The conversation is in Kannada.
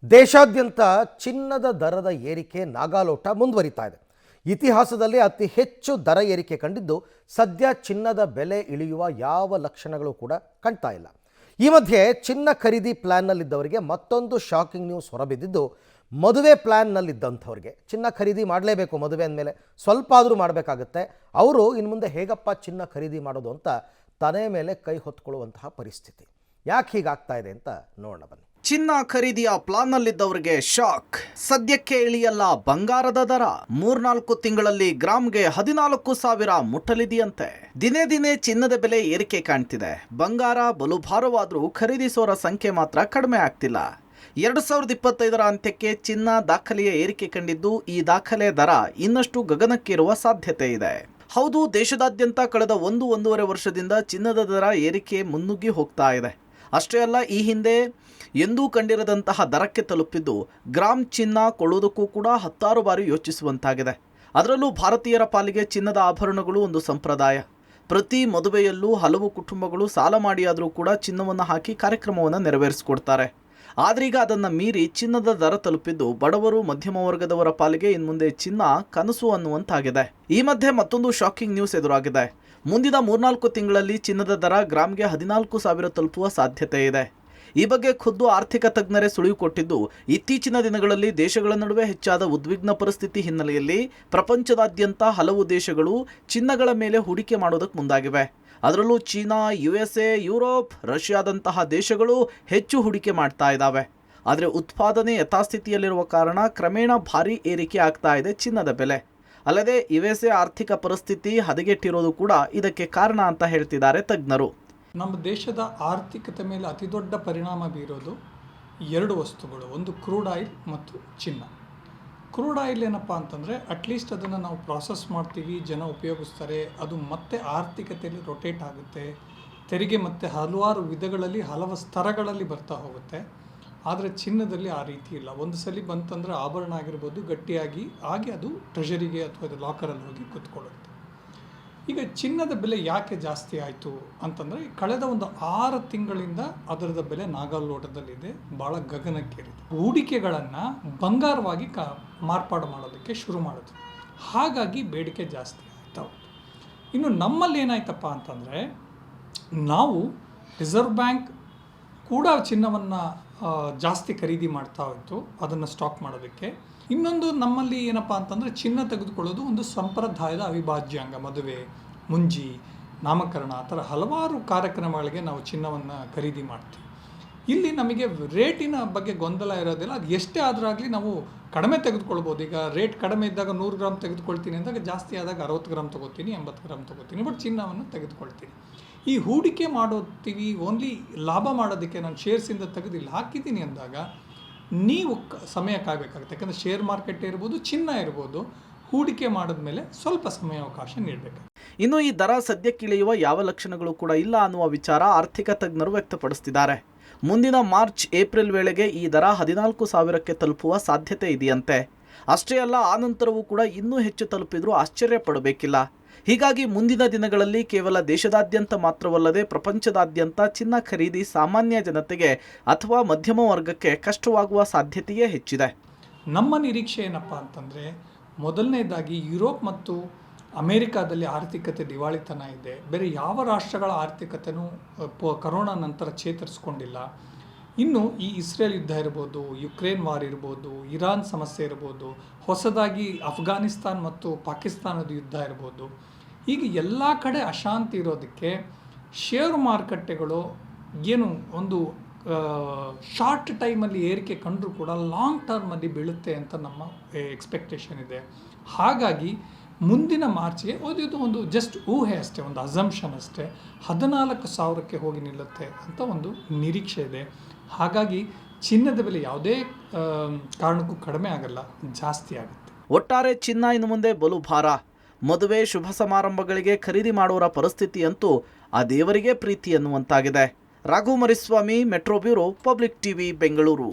ದೇಶಾದ್ಯಂತ ಚಿನ್ನದ ದರದ ಏರಿಕೆ ನಾಗಾಲೋಟ ಮುಂದುವರಿತಾ ಇದೆ. ಇತಿಹಾಸದಲ್ಲಿ ಅತಿ ಹೆಚ್ಚು ದರ ಏರಿಕೆ ಕಂಡಿದ್ದು ಸದ್ಯ ಚಿನ್ನದ ಬೆಲೆ ಇಳಿಯುವ ಯಾವ ಲಕ್ಷಣಗಳು ಕೂಡ ಕಾಣ್ತಾ ಇಲ್ಲ. ಈ ಮಧ್ಯೆ ಚಿನ್ನ ಖರೀದಿ ಪ್ಲಾನ್ನಲ್ಲಿದ್ದವರಿಗೆ ಮತ್ತೊಂದು ಶಾಕಿಂಗ್ ನ್ಯೂಸ್ ಹೊರಬಿದ್ದಿದ್ದು, ಮದುವೆ ಪ್ಲಾನ್ನಲ್ಲಿದ್ದಂಥವ್ರಿಗೆ ಚಿನ್ನ ಖರೀದಿ ಮಾಡಲೇಬೇಕು, ಮದುವೆ ಅಂದಮೇಲೆ ಸ್ವಲ್ಪ ಆದರೂ ಮಾಡಬೇಕಾಗತ್ತೆ, ಅವರು ಇನ್ನು ಮುಂದೆ ಹೇಗಪ್ಪ ಚಿನ್ನ ಖರೀದಿ ಮಾಡೋದು ಅಂತ ತಲೆ ಮೇಲೆ ಕೈ ಹೊತ್ಕೊಳ್ಳುವಂತಹ ಪರಿಸ್ಥಿತಿ. ಯಾಕೆ ಹೀಗಾಗ್ತಾ ಇದೆ ಅಂತ ನೋಡೋಣ ಬನ್ನಿ. ಚಿನ್ನ ಖರೀದಿಯ ಪ್ಲಾನ್ನಲ್ಲಿದ್ದವರಿಗೆ ಶಾಕ್. ಸದ್ಯಕ್ಕೆ ಇಳಿಯಲ್ಲ ಬಂಗಾರದ ದರ. 3-4 ತಿಂಗಳಲ್ಲಿ ಗ್ರಾಮ್ಗೆ 14,000 ಮುಟ್ಟಲಿದೆಯಂತೆ. ದಿನೇ ದಿನೇ ಚಿನ್ನದ ಬೆಲೆ ಏರಿಕೆ ಕಾಣ್ತಿದೆ. ಬಂಗಾರ ಬಲು ಭಾರವಾದರೂ ಖರೀದಿಸೋರ ಸಂಖ್ಯೆ ಮಾತ್ರ ಕಡಿಮೆ ಆಗ್ತಿಲ್ಲ. 2025ರ ಅಂತ್ಯಕ್ಕೆ ಚಿನ್ನ ದಾಖಲೆಯ ಏರಿಕೆ ಕಂಡಿದ್ದು, ಈ ದಾಖಲೆ ದರ ಇನ್ನಷ್ಟು ಗಗನಕ್ಕೇರುವ ಸಾಧ್ಯತೆ ಇದೆ. ಹೌದು, ದೇಶದಾದ್ಯಂತ ಕಳೆದ 1-1.5 ವರ್ಷದಿಂದ ಚಿನ್ನದ ದರ ಏರಿಕೆ ಮುನ್ನುಗ್ಗಿ ಹೋಗ್ತಾ ಇದೆ. ಅಷ್ಟೇ ಅಲ್ಲ, ಈ ಹಿಂದೆ ಎಂದೂ ಕಂಡಿರದಂತಹ ದರಕ್ಕೆ ತಲುಪಿದ್ದು ಗ್ರಾಮ್ ಚಿನ್ನ ಕೊಳ್ಳುವುದಕ್ಕೂ ಕೂಡ 10 ಬಾರಿ ಯೋಚಿಸುವಂತಾಗಿದೆ. ಅದರಲ್ಲೂ ಭಾರತೀಯರ ಪಾಲಿಗೆ ಚಿನ್ನದ ಆಭರಣಗಳು ಒಂದು ಸಂಪ್ರದಾಯ. ಪ್ರತಿ ಮದುವೆಯಲ್ಲೂ ಹಲವು ಕುಟುಂಬಗಳು ಸಾಲ ಮಾಡಿಯಾದರೂ ಕೂಡ ಚಿನ್ನವನ್ನು ಹಾಕಿ ಕಾರ್ಯಕ್ರಮವನ್ನು ನೆರವೇರಿಸಿಕೊಡ್ತಾರೆ. ಆದ್ರೀಗ ಅದನ್ನು ಮೀರಿ ಚಿನ್ನದ ದರ ತಲುಪಿದ್ದು ಬಡವರು ಮಧ್ಯಮ ವರ್ಗದವರ ಪಾಲಿಗೆ ಇನ್ಮುಂದೆ ಚಿನ್ನ ಕನಸು ಅನ್ನುವಂತಾಗಿದೆ. ಈ ಮಧ್ಯೆ ಮತ್ತೊಂದು ಶಾಕಿಂಗ್ ನ್ಯೂಸ್ ಎದುರಾಗಿದೆ. ಮುಂದಿನ 3-4 ತಿಂಗಳಲ್ಲಿ ಚಿನ್ನದ ದರ ಗ್ರಾಮ್ಗೆ 14,000 ತಲುಪುವ ಸಾಧ್ಯತೆ ಇದೆ. ಈ ಬಗ್ಗೆ ಖುದ್ದು ಆರ್ಥಿಕ ತಜ್ಞರೇ ಸುಳಿವು ಕೊಟ್ಟಿದ್ದು, ಇತ್ತೀಚಿನ ದಿನಗಳಲ್ಲಿ ದೇಶಗಳ ನಡುವೆ ಹೆಚ್ಚಾದ ಉದ್ವಿಗ್ನ ಪರಿಸ್ಥಿತಿ ಹಿನ್ನೆಲೆಯಲ್ಲಿ ಪ್ರಪಂಚದಾದ್ಯಂತ ಹಲವು ದೇಶಗಳು ಚಿನ್ನಗಳ ಮೇಲೆ ಹೂಡಿಕೆ ಮಾಡೋದಕ್ಕೆ ಮುಂದಾಗಿವೆ. ಅದರಲ್ಲೂ ಚೀನಾ, USA, ಯುರೋಪ್, ರಷ್ಯಾದಂತಹ ದೇಶಗಳು ಹೆಚ್ಚು ಹೂಡಿಕೆ ಮಾಡ್ತಾ ಇದ್ದಾವೆ. ಆದರೆ ಉತ್ಪಾದನೆ ಯಥಾಸ್ಥಿತಿಯಲ್ಲಿರುವ ಕಾರಣ ಕ್ರಮೇಣ ಭಾರೀ ಏರಿಕೆ ಆಗ್ತಾ ಇದೆ ಚಿನ್ನದ ಬೆಲೆ. ಅಲ್ಲದೆ USA ಆರ್ಥಿಕ ಪರಿಸ್ಥಿತಿ ಹದಗೆಟ್ಟಿರೋದು ಕೂಡ ಇದಕ್ಕೆ ಕಾರಣ ಅಂತ ಹೇಳ್ತಿದ್ದಾರೆ ತಜ್ಞರು. ನಮ್ಮ ದೇಶದ ಆರ್ಥಿಕತೆ ಮೇಲೆ ಅತಿ ದೊಡ್ಡ ಪರಿಣಾಮ ಬೀರೋದು 2 ವಸ್ತುಗಳು, ಒಂದು ಕ್ರೂಡ್ ಆಯಿಲ್ ಮತ್ತು ಚಿನ್ನ. ಕ್ರೂಡ್ ಆಯಿಲ್ ಏನಪ್ಪ ಅಂತಂದರೆ, ಅಟ್ಲೀಸ್ಟ್ ಅದನ್ನು ನಾವು ಪ್ರಾಸೆಸ್ ಮಾಡ್ತೀವಿ, ಜನ ಉಪಯೋಗಿಸ್ತಾರೆ, ಅದು ಮತ್ತೆ ಆರ್ಥಿಕತೆಯಲ್ಲಿ ರೊಟೇಟ್ ಆಗುತ್ತೆ, ತೆರಿಗೆ ಮತ್ತು ಹಲವಾರು ವಿಧಗಳಲ್ಲಿ ಹಲವು ಸ್ತರಗಳಲ್ಲಿ ಬರ್ತಾ ಹೋಗುತ್ತೆ. ಆದರೆ ಚಿನ್ನದಲ್ಲಿ ಆ ರೀತಿ ಇಲ್ಲ. ಒಂದು ಸಲ ಬಂತಂದರೆ ಆಭರಣ ಆಗಿರ್ಬೋದು, ಗಟ್ಟಿಯಾಗಿ ಹಾಗೆ ಅದು ಟ್ರೆಷರಿಗೆ ಅಥವಾ ಅದು ಲಾಕರಲ್ಲಿ ಹೋಗಿ ಕೂತ್ಕೊಳ್ಳುತ್ತೆ. ಈಗ ಚಿನ್ನದ ಬೆಲೆ ಯಾಕೆ ಜಾಸ್ತಿ ಆಯಿತು ಅಂತಂದರೆ, ಕಳೆದ ಒಂದು 6 ತಿಂಗಳಿಂದ ಅದರದ ಬೆಲೆ ನಾಗಾಲೋಟದಲ್ಲಿದೆ, ಭಾಳ ಗಗನಕ್ಕೇರಿದೆ. ಹೂಡಿಕೆಗಳನ್ನು ಬಂಗಾರವಾಗಿ ಮಾರ್ಪಾಡು ಮಾಡೋದಕ್ಕೆ ಶುರು ಮಾಡಿದ್ರು. ಹಾಗಾಗಿ ಬೇಡಿಕೆ ಜಾಸ್ತಿ ಆಗ್ತಾ ಹೋಯ್ತು. ಇನ್ನು ನಮ್ಮಲ್ಲಿ ಏನಾಯ್ತಪ್ಪ ಅಂತಂದರೆ, ನಾವು ರಿಸರ್ವ್ ಬ್ಯಾಂಕ್ ಕೂಡ ಚಿನ್ನವನ್ನು ಜಾಸ್ತಿ ಖರೀದಿ ಮಾಡ್ತಾ ಹೋಯಿತು ಅದನ್ನು ಸ್ಟಾಕ್ ಮಾಡೋದಕ್ಕೆ. ಇನ್ನೊಂದು ನಮ್ಮಲ್ಲಿ ಏನಪ್ಪ ಅಂತಂದರೆ, ಚಿನ್ನ ತೆಗೆದುಕೊಳ್ಳೋದು ಒಂದು ಸಂಪ್ರದಾಯದ ಅವಿಭಾಜ್ಯ ಅಂಗ. ಮದುವೆ, ಮುಂಜಿ, ನಾಮಕರಣ, ಆ ಥರ ಹಲವಾರು ಕಾರ್ಯಕ್ರಮಗಳಿಗೆ ನಾವು ಚಿನ್ನವನ್ನು ಖರೀದಿ ಮಾಡ್ತೀವಿ. ಇಲ್ಲಿ ನಮಗೆ ರೇಟಿನ ಬಗ್ಗೆ ಗೊಂದಲ ಇರೋದಿಲ್ಲ. ಅದು ಎಷ್ಟೇ ಆದರೂ ನಾವು ಕಡಿಮೆ ತೆಗೆದುಕೊಳ್ಬೋದು. ಈಗ ರೇಟ್ ಕಡಿಮೆ ಇದ್ದಾಗ 100 ಗ್ರಾಮ್ ತೆಗೆದುಕೊಳ್ತೀನಿ ಅಂದಾಗ, ಜಾಸ್ತಿ ಆದಾಗ 60 ಗ್ರಾಮ್ ತೊಗೋತೀನಿ, 80 ಗ್ರಾಮ್ ತೊಗೋತೀನಿ, ಬಟ್ ಚಿನ್ನವನ್ನು ತೆಗೆದುಕೊಳ್ತೀನಿ. ಈ ಹೂಡಿಕೆ ಮಾಡೋತೀವಿ ಓನ್ಲಿ ಲಾಭ ಮಾಡೋದಕ್ಕೆ, ನಾನು ಶೇರ್ಸಿಂದ ತೆಗೆದು ಇಲ್ಲಿ ಹಾಕಿದ್ದೀನಿ ಅಂದಾಗ ನೀವು ಸಮಯ ಕಾಯಬೇಕಾಗುತ್ತೆ. ಯಾಕಂದರೆ ಶೇರ್ ಮಾರ್ಕೆಟ್ ಇರ್ಬೋದು, ಚಿನ್ನ ಇರ್ಬೋದು, ಹೂಡಿಕೆ ಮಾಡಿದ್ಮೇಲೆ ಸ್ವಲ್ಪ ಸಮಯಾವಕಾಶ ನೀಡಬೇಕು. ಇನ್ನು ಈ ದರ ಸದ್ಯಕ್ಕಿಳಿಯುವ ಯಾವ ಲಕ್ಷಣಗಳು ಕೂಡ ಇಲ್ಲ ಅನ್ನುವ ವಿಚಾರ ಆರ್ಥಿಕ ತಜ್ಞರು ವ್ಯಕ್ತಪಡಿಸುತ್ತಿದ್ದಾರೆ. ಮುಂದಿನ ಮಾರ್ಚ್ ಏಪ್ರಿಲ್ ವೇಳೆಗೆ ಈ ದರ 14,000ಕ್ಕೆ ತಲುಪುವ ಸಾಧ್ಯತೆ ಇದೆಯಂತೆ. ಅಷ್ಟೇ ಅಲ್ಲ, ಆನಂತರವೂ ಕೂಡ ಇನ್ನೂ ಹೆಚ್ಚು ತಲುಪಿದ್ರೂ ಆಶ್ಚರ್ಯ ಪಡಬೇಕಿಲ್ಲ. ಹೀಗಾಗಿ ಮುಂದಿನ ದಿನಗಳಲ್ಲಿ ಕೇವಲ ದೇಶದಾದ್ಯಂತ ಮಾತ್ರವಲ್ಲದೆ ಪ್ರಪಂಚದಾದ್ಯಂತ ಚಿನ್ನ ಖರೀದಿ ಸಾಮಾನ್ಯ ಜನತೆಗೆ ಅಥವಾ ಮಧ್ಯಮ ವರ್ಗಕ್ಕೆ ಕಷ್ಟವಾಗುವ ಸಾಧ್ಯತೆಯೇ ಹೆಚ್ಚಿದೆ. ನಮ್ಮ ನಿರೀಕ್ಷೆ ಏನಪ್ಪ ಅಂತಂದರೆ, ಮೊದಲನೇದಾಗಿ ಯುರೋಪ್ ಮತ್ತು ಅಮೇರಿಕಾದಲ್ಲಿ ಆರ್ಥಿಕತೆ ದಿವಾಳಿತನ ಇದೆ. ಬೇರೆ ಯಾವ ರಾಷ್ಟ್ರಗಳ ಆರ್ಥಿಕತೆಯೂ ಕರೋನಾ ನಂತರ ಚೇತರಿಸ್ಕೊಂಡಿಲ್ಲ. ಇನ್ನು ಈ ಇಸ್ರೇಲ್ ಯುದ್ಧ ಇರ್ಬೋದು, ಯುಕ್ರೇನ್ ವಾರ್ ಇರ್ಬೋದು, ಇರಾನ್ ಸಮಸ್ಯೆ ಇರ್ಬೋದು, ಹೊಸದಾಗಿ ಅಫ್ಘಾನಿಸ್ತಾನ್ ಮತ್ತು ಪಾಕಿಸ್ತಾನದ ಯುದ್ಧ ಇರ್ಬೋದು, ಹೀಗೆ ಎಲ್ಲ ಕಡೆ ಅಶಾಂತಿ ಇರೋದಕ್ಕೆ ಶೇರು ಮಾರುಕಟ್ಟೆಗಳು ಏನು ಒಂದು ಶಾರ್ಟ್ ಟೈಮಲ್ಲಿ ಏರಿಕೆ ಕಂಡರೂ ಕೂಡ ಲಾಂಗ್ ಟರ್ಮಲ್ಲಿ ಬೀಳುತ್ತೆ ಅಂತ ನಮ್ಮ ಎಕ್ಸ್ಪೆಕ್ಟೇಷನ್ ಇದೆ. ಹಾಗಾಗಿ ಮುಂದಿನ ಮಾರ್ಚ್ಗೆ ಇದು ಒಂದು ಜಸ್ಟ್ ಊಹೆ ಅಷ್ಟೇ, ಒಂದು ಅಸಂಪ್ಷನ್ ಅಷ್ಟೇ, 14,000ಕ್ಕೆ ಹೋಗಿ ನಿಲ್ಲುತ್ತೆ ಅಂತ ಒಂದು ನಿರೀಕ್ಷೆ ಇದೆ. ಹಾಗಾಗಿ ಚಿನ್ನದ ಬೆಲೆ ಯಾವುದೇ ಕಾರಣಕ್ಕೂ ಕಡಿಮೆ ಆಗಲ್ಲ, ಜಾಸ್ತಿ ಆಗುತ್ತೆ. ಒಟ್ಟಾರೆ ಚಿನ್ನ ಇನ್ನು ಮುಂದೆ ಬಲು ಭಾರ. ಮದುವೆ, ಶುಭ ಸಮಾರಂಭಗಳಿಗೆ ಖರೀದಿ ಮಾಡುವರ ಪರಿಸ್ಥಿತಿ ಅಂತೂ ಆ ದೇವರಿಗೆ ಪ್ರೀತಿ ಎನ್ನುವಂತಾಗಿದೆ. Raghu Mariswamy, metro bureau, public TV, Bengaluru.